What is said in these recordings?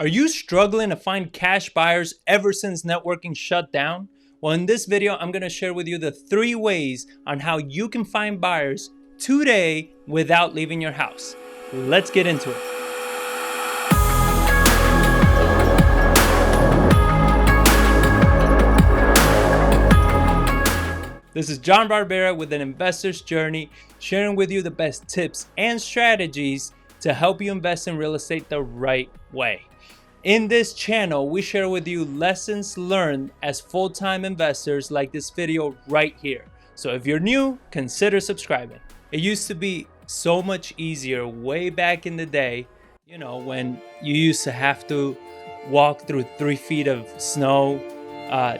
Are you struggling to find cash buyers ever since networking shut down? Well, in this video, I'm going to share with you the 3 ways on how you can find buyers today without leaving your house. Let's get into it. This is John Barbera with an investor's journey, sharing with you the best tips and strategies to help you invest in real estate the right way. In this channel, we share with you lessons learned as full-time investors like this video right here. So if you're new, consider subscribing. It used to be so much easier way back in the day, when you used to have to walk through 3 feet of snow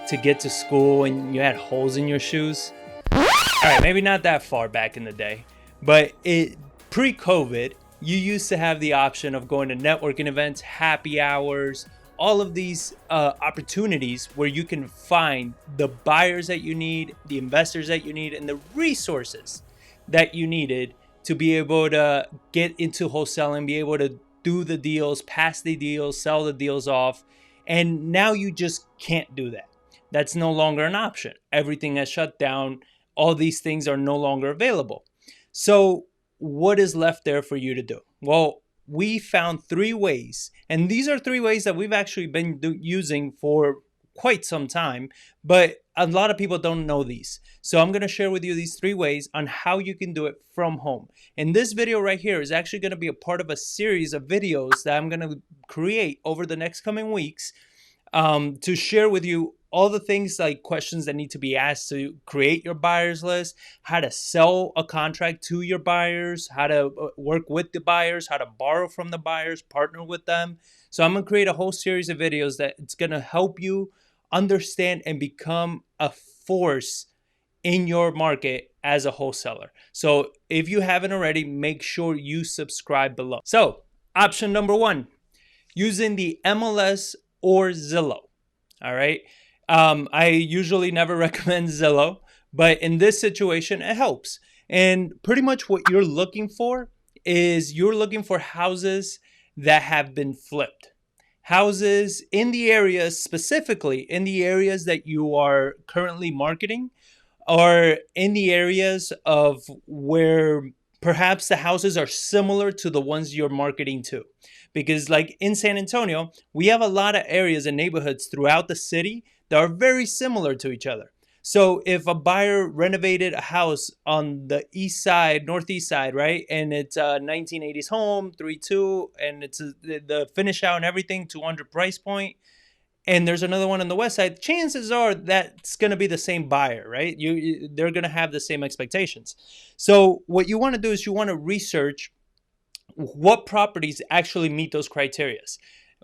to get to school and you had holes in your shoes. All right, maybe not that far back in the day, but pre-COVID, you used to have the option of going to networking events, happy hours, all of these opportunities where you can find the buyers that you need, the investors that you need, and the resources that you needed to be able to get into wholesaling, be able to do the deals, pass the deals, sell the deals off. And now you just can't do that. That's no longer an option. Everything has shut down. All these things are no longer available. So what is left there for you to do? Well, we found 3 ways, and these are 3 ways that we've actually been using for quite some time, but a lot of people don't know these. So I'm going to share with you these 3 ways on how you can do it from home. And this video right here is actually going to be a part of a series of videos that I'm going to create over the next coming weeks to share with you all the things like questions that need to be asked to create your buyers list, how to sell a contract to your buyers, how to work with the buyers, how to borrow from the buyers, partner with them. So I'm going to create a whole series of videos that it's going to help you understand and become a force in your market as a wholesaler. So if you haven't already, make sure you subscribe below. So option number 1, using the MLS or Zillow. All right. I usually never recommend Zillow, but in this situation, it helps. And pretty much what you're looking for is you're looking for houses that have been flipped. Houses in the areas, specifically in the areas that you are currently marketing, or in the areas of where perhaps the houses are similar to the ones you're marketing to. Because like in San Antonio, we have a lot of areas and neighborhoods throughout the city that are very similar to each other. So if a buyer renovated a house on the east side, northeast side, right? And it's a 1980s home, 3.2, and it's the finish out and everything, 200 price point. And there's another one on the west side. Chances are that's going to be the same buyer, right? They're going to have the same expectations. So what you want to do is you want to research what properties actually meet those criteria.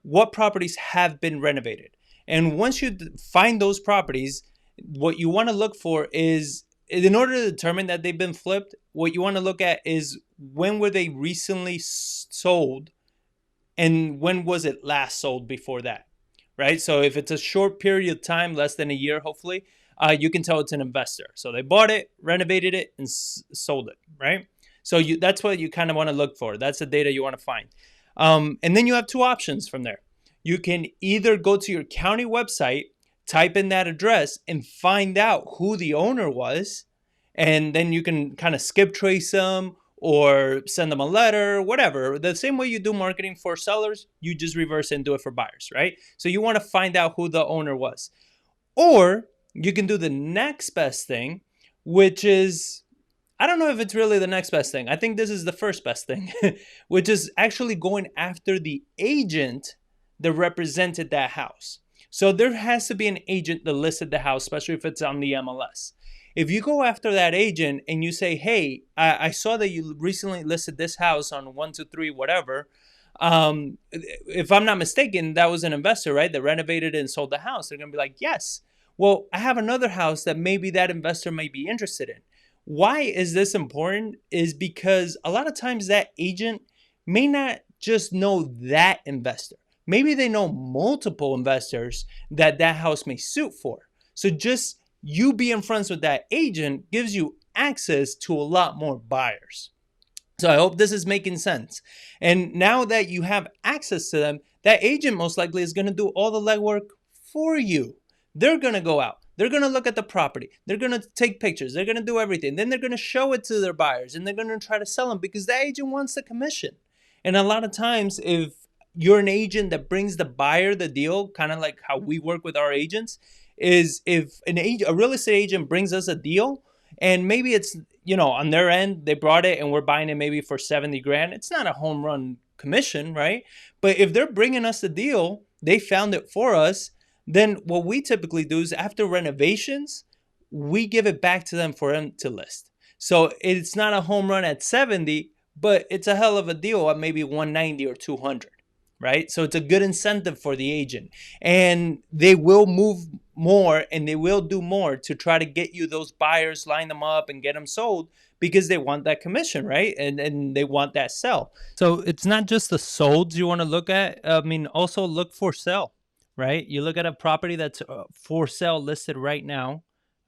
What properties have been renovated? And once you find those properties, what you want to look for is, in order to determine that they've been flipped, what you want to look at is when were they recently sold and when was it last sold before that, right? So if it's a short period of time, less than a year, hopefully, you can tell it's an investor. So they bought it, renovated it, and sold it, right? So that's what you kind of want to look for. That's the data you want to find. And then you have 2 options from there. You can either go to your county website, type in that address, and find out who the owner was. And then you can kind of skip trace them or send them a letter, whatever. The same way you do marketing for sellers, you just reverse and do it for buyers, right? So you want to find out who the owner was. Or you can do the next best thing, which is, I don't know if it's really the next best thing. I think this is the first best thing, which is actually going after the agent that represented that house. So there has to be an agent that listed the house, especially if it's on the MLS. If you go after that agent and you say, hey, I saw that you recently listed this house on 123, whatever. If I'm not mistaken, that was an investor, right? That renovated and sold the house. They're going to be like, yes. Well, I have another house that maybe that investor may be interested in. Why is this important? Is because a lot of times that agent may not just know that investor. Maybe they know multiple investors that house may suit for. So just you being friends with that agent gives you access to a lot more buyers. So I hope this is making sense. And now that you have access to them, that agent most likely is going to do all the legwork for you. They're going to go out. They're going to look at the property. They're going to take pictures. They're going to do everything. Then they're going to show it to their buyers and they're going to try to sell them because the agent wants the commission. And a lot of times, if you're an agent that brings the buyer the deal, kind of like how we work with our agents, is if a real estate agent brings us a deal, and maybe it's, on their end, they brought it and we're buying it maybe for 70 grand. It's not a home run commission, right? But if they're bringing us the deal, they found it for us, then what we typically do is after renovations, we give it back to them for them to list. So it's not a home run at 70, but it's a hell of a deal at maybe 190 or 200. Right? So it's a good incentive for the agent, and they will move more and they will do more to try to get you those buyers, line them up and get them sold because they want that commission, right? And they want that sell. So it's not just the solds you want to look at. I mean, also look for sell, right? You look at a property that's for sale listed right now.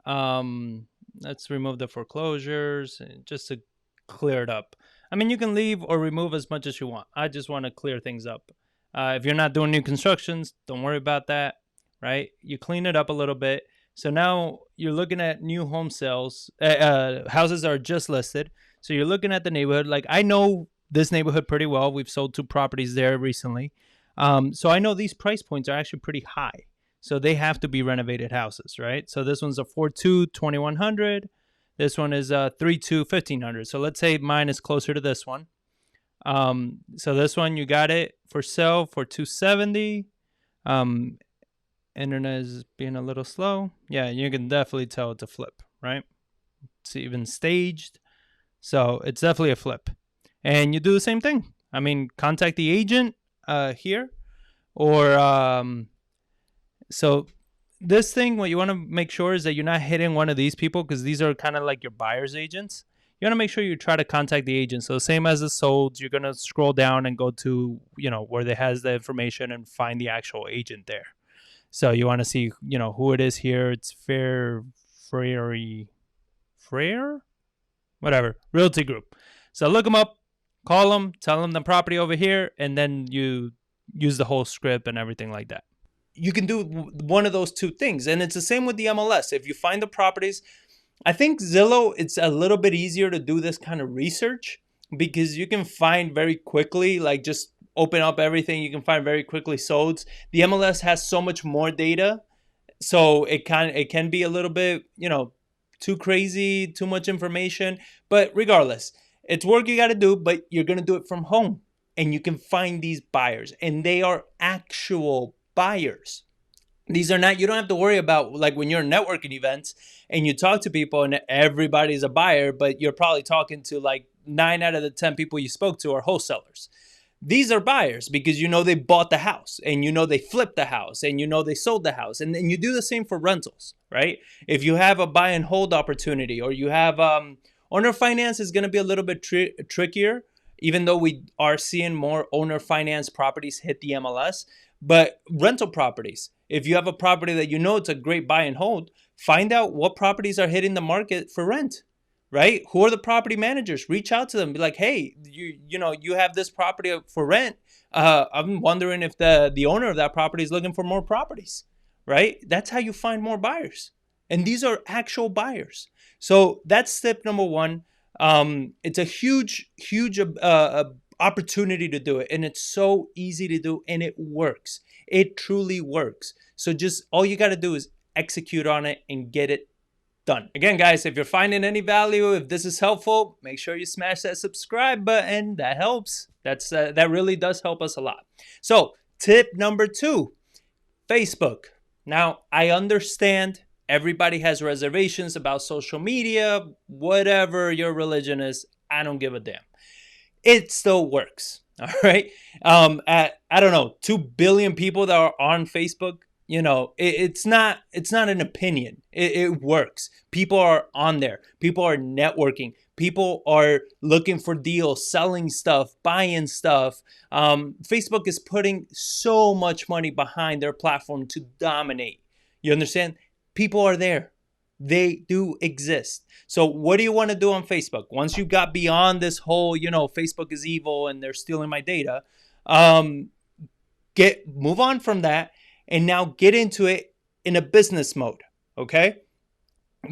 Let's remove the foreclosures just to clear it up. I mean, you can leave or remove as much as you want. I just want to clear things up. If you're not doing new constructions, don't worry about that, right? You clean it up a little bit. So now you're looking at new home sales. Houses are just listed. So you're looking at the neighborhood. Like, I know this neighborhood pretty well. We've sold 2 properties there recently. So I know these price points are actually pretty high. So they have to be renovated houses, right? So this one's a 4.2, 2,100. This one is 3.2, 1,500. So let's say mine is closer to this one. So this one, you got it for sale for 270. Internet is being a little slow. Yeah, you can definitely tell it's a flip, right? It's even staged. So it's definitely a flip. And you do the same thing. I mean, contact the agent here. Or so this thing, what you want to make sure is that you're not hitting one of these people, because these are kind of like your buyer's agents. You want to make sure you try to contact the agent. So same as the solds, you're going to scroll down and go to, where they has the information and find the actual agent there. So you want to see, who it is here. It's Frere, whatever, Realty Group. So look them up, call them, tell them the property over here, and then you use the whole script and everything like that. You can do one of those 2 things. And it's the same with the MLS. If you find the properties, I think Zillow, it's a little bit easier to do this kind of research because you can find very quickly, like just open up everything. You can find very quickly solds. The MLS has so much more data. So it can be a little bit, too crazy, too much information. But regardless, it's work you got to do, but you're going to do it from home. And you can find these buyers, and they are actual buyers. These are not, you don't have to worry about, like when you're in networking events and you talk to people and everybody's a buyer, but you're probably talking to like 9 out of the 10 people you spoke to are wholesalers. These are buyers because they bought the house, and they flipped the house, and they sold the house. And then you do the same for rentals, right? If you have a buy and hold opportunity, or you have owner finance, is going to be a little bit trickier, even though we are seeing more owner finance properties hit the MLS. But rental properties, if you have a property that it's a great buy and hold, find out what properties are hitting the market for rent, right? Who are the property managers? Reach out to them. Be like, hey, you have this property for rent. I'm wondering if the owner of that property is looking for more properties, right? That's how you find more buyers. And these are actual buyers. So that's step number 1. It's a huge opportunity to do it, and it's so easy to do, and it works. It truly works. So just all you got to do is execute on it and get it done. Again, guys, if you're finding any value, if this is helpful, make sure you smash that subscribe button. That helps. That really does help us a lot. So tip number 2, Facebook. Now, I understand everybody has reservations about social media, whatever your religion is. I don't give a damn. It still works. All right. At, I don't know, 2 billion people that are on Facebook, it's not an opinion. It works. People are on there. People are networking. People are looking for deals, selling stuff, buying stuff. Facebook is putting so much money behind their platform to dominate. You understand? People are there. They do exist. So what do you want to do on Facebook? Once you got beyond this whole, Facebook is evil and they're stealing my data, um, move on from that and now get into it in a business mode. Okay.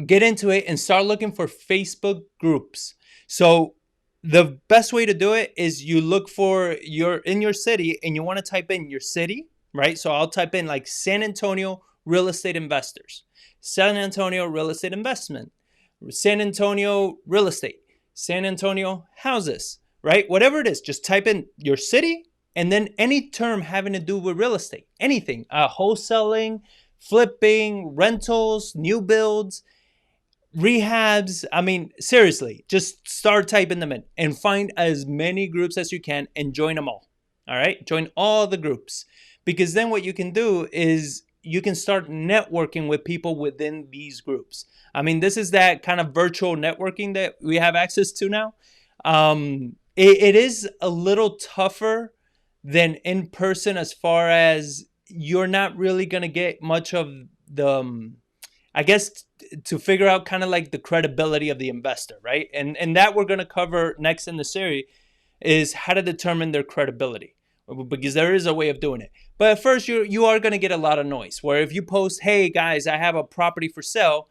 Get into it and start looking for Facebook groups. So the best way to do it is you look for in your city and you want to type in your city, right? So I'll type in like San Antonio real estate investors, San Antonio real estate investment, San Antonio real estate, San Antonio houses, right? Whatever it is, just type in your city and then any term having to do with real estate, anything, wholesaling, flipping, rentals, new builds, rehabs. I mean, seriously, just start typing them in and find as many groups as you can and join them all. All right. Join all the groups, because then what you can do is you can start networking with people within these groups. I mean, this is that kind of virtual networking that we have access to now. It is a little tougher than in person, as far as you're not really going to get much of the, I guess, to figure out kind of like the credibility of the investor, right? And that we're going to cover next in the series is how to determine their credibility, because there is a way of doing it. But at first, you are going to get a lot of noise, where if you post, hey guys, I have a property for sale,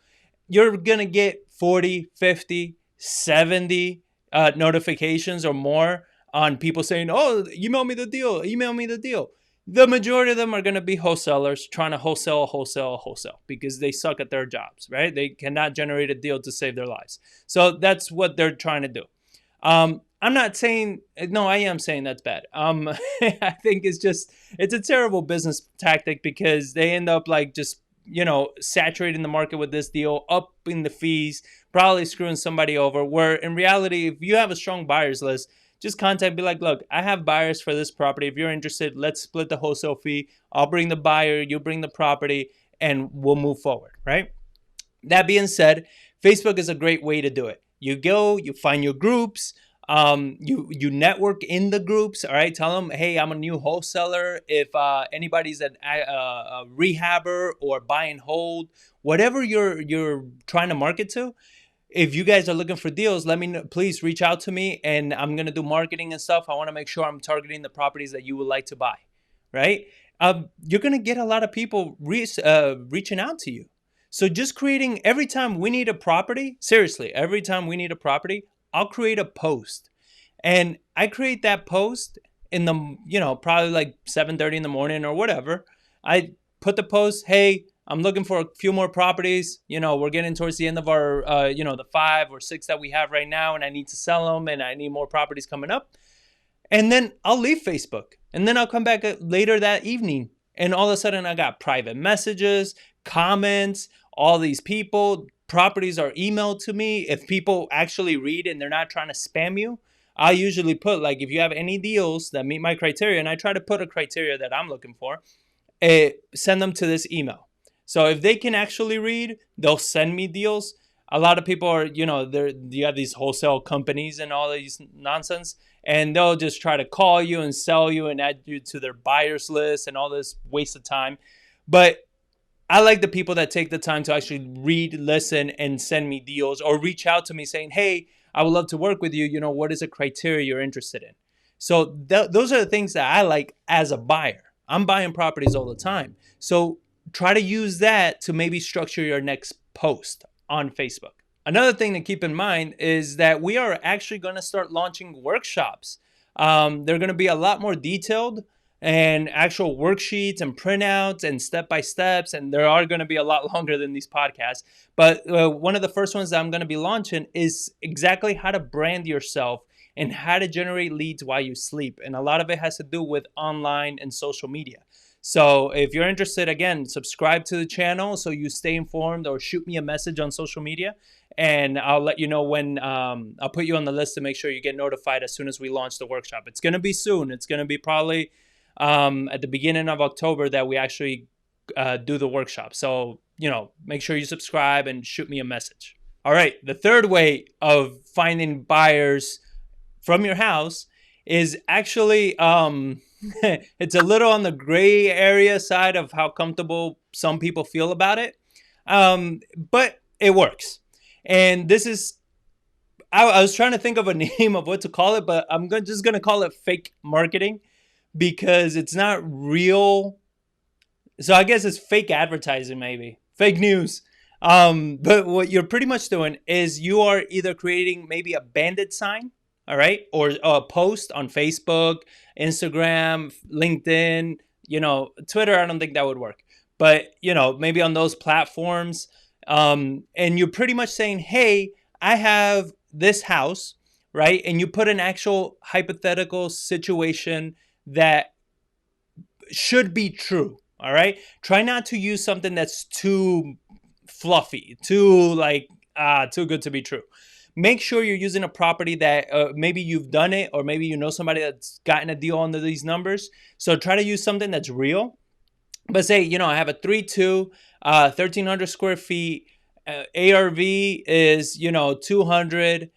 you're going to get 40, 50, 70 notifications or more on people saying, oh, email me the deal, email me the deal. The majority of them are going to be wholesalers trying to wholesale, because they suck at their jobs, right? They cannot generate a deal to save their lives. So that's what they're trying to do. I'm not saying, no, I am saying that's bad. I think it's a terrible business tactic, because they end up like just, saturating the market with this deal, upping the fees, probably screwing somebody over, where in reality, if you have a strong buyers list, just contact, be like, look, I have buyers for this property. If you're interested, let's split the wholesale fee. I'll bring the buyer, you bring the property, and we'll move forward, right? That being said, Facebook is a great way to do it. You go, you find your groups, you network in the groups, all right? Tell them, hey, I'm a new wholesaler. If anybody's a rehabber or buy and hold, whatever you're trying to market to, if you guys are looking for deals, let me know. Please reach out to me, and I'm going to do marketing and stuff. I want to make sure I'm targeting the properties that you would like to buy, right? You're going to get a lot of people reaching out to you. So just creating, every time we need a property, seriously, every time we need a property, I'll create a post. And I create that post in the, probably like 7:30 in the morning or whatever. I put the post, hey, I'm looking for a few more properties. We're getting towards the end of our, the 5 or 6 that we have right now, and I need to sell them, and I need more properties coming up. And then I'll leave Facebook, and then I'll come back later that evening, and all of a sudden I got private messages, comments, all these people, properties are emailed to me. If people actually read and they're not trying to spam you, I usually put, like, if you have any deals that meet my criteria, and I try to put a criteria that I'm looking for, send them to this email. So if they can actually read, they'll send me deals. A lot of people are, you have these wholesale companies and all these nonsense, and they'll just try to call you and sell you and add you to their buyers list and all this waste of time. But I like the people that take the time to actually read, listen, and send me deals, or reach out to me saying, hey, I would love to work with you. What is a criteria you're interested in? So those are the things that I like as a buyer. I'm buying properties all the time. So try to use that to maybe structure your next post on Facebook. Another thing to keep in mind is that we are actually going to start launching workshops. They're going to be a lot more detailed, and actual worksheets and printouts and step-by-steps, and there are going to be a lot longer than these podcasts. But one of the first ones that I'm going to be launching is exactly how to brand yourself and how to generate leads while you sleep. And a lot of it has to do with online and social media. So if you're interested, again, subscribe to the channel so you stay informed, or shoot me a message on social media, and I'll let you know when. I'll put you on the list to make sure you get notified as soon as we launch the workshop. It's going to be soon. It's going to be probably at the beginning of October that we actually do the workshop. So, make sure you subscribe and shoot me a message. All right. The third way of finding buyers from your house is actually, it's a little on the gray area side of how comfortable some people feel about it. But it works. And this is, I was trying to think of a name of what to call it, but just gonna call it fake marketing because it's not real. So I guess it's fake advertising, maybe fake news. But what you're pretty much doing is you are either creating maybe a bandit sign, all right, or a post on Facebook, Instagram, LinkedIn, Twitter. I don't think that would work, but maybe on those platforms, and you're pretty much saying, hey, I have this house, right, and you put an actual hypothetical situation that should be true. All right. Try not to use something that's too fluffy, too good to be true. Make sure you're using a property that maybe you've done it, or maybe you know somebody that's gotten a deal under these numbers. So try to use something that's real. But say, I have a 3-2, 1,300 square feet. ARV is, 200,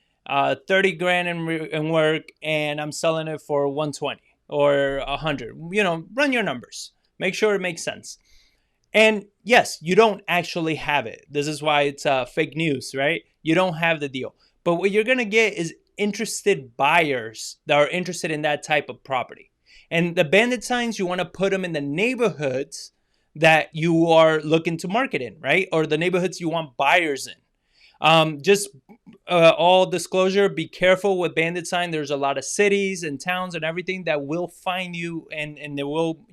30 grand in work, and I'm selling it for 120 or 100. Run your numbers. Make sure it makes sense. And yes, you don't actually have it. This is why it's fake news, right? You don't have the deal. But what you're going to get is interested buyers that are interested in that type of property. And the bandit signs, you want to put them in the neighborhoods that you are looking to market in, right? Or the neighborhoods you want buyers in. Just all disclosure, be careful with bandit sign. There's a lot of cities and towns and everything that will find you, and they will,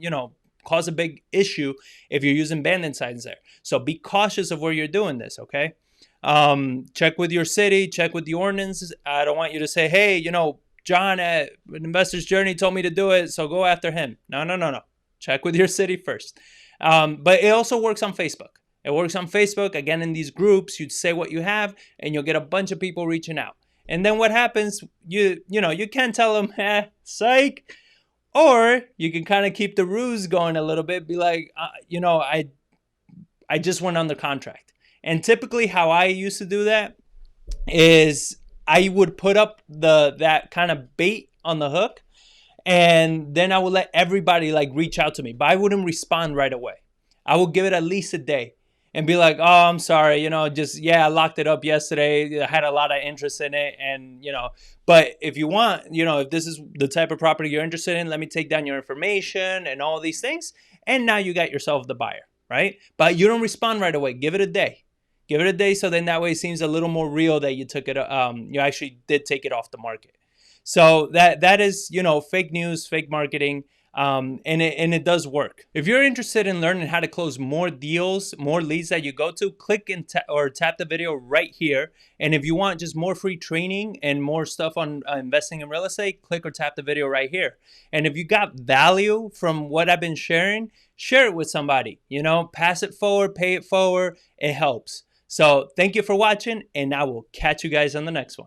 cause a big issue if you're using bandit signs there. So be cautious of where you're doing this, okay? Check with your city, check with the ordinances. I don't want you to say, hey, John at Investor's Journey told me to do it, so go after him. No. Check with your city first. But it also works on Facebook. It works on Facebook. Again, in these groups, you'd say what you have, and you'll get a bunch of people reaching out. And then what happens, you can tell them, psych. Or you can kind of keep the ruse going a little bit. Be like, I just went under contract. And typically how I used to do that is I would put up that kind of bait on the hook, and then I would let everybody reach out to me, but I wouldn't respond right away. I would give it at least a day and be like, oh, I'm sorry, I locked it up yesterday. I had a lot of interest in it. And, but if you want, if this is the type of property you're interested in, let me take down your information and all these things. And now you got yourself the buyer, right? But you don't respond right away. Give it a day. Give it a day, so then that way it seems a little more real that you took it. You actually did take it off the market. So that is, fake news, fake marketing, and it does work. If you're interested in learning how to close more deals, more leads that you go to, click or tap the video right here. And if you want just more free training and more stuff on investing in real estate, click or tap the video right here. And if you got value from what I've been sharing, share it with somebody. Pass it forward, pay it forward. It helps. So thank you for watching, and I will catch you guys on the next one.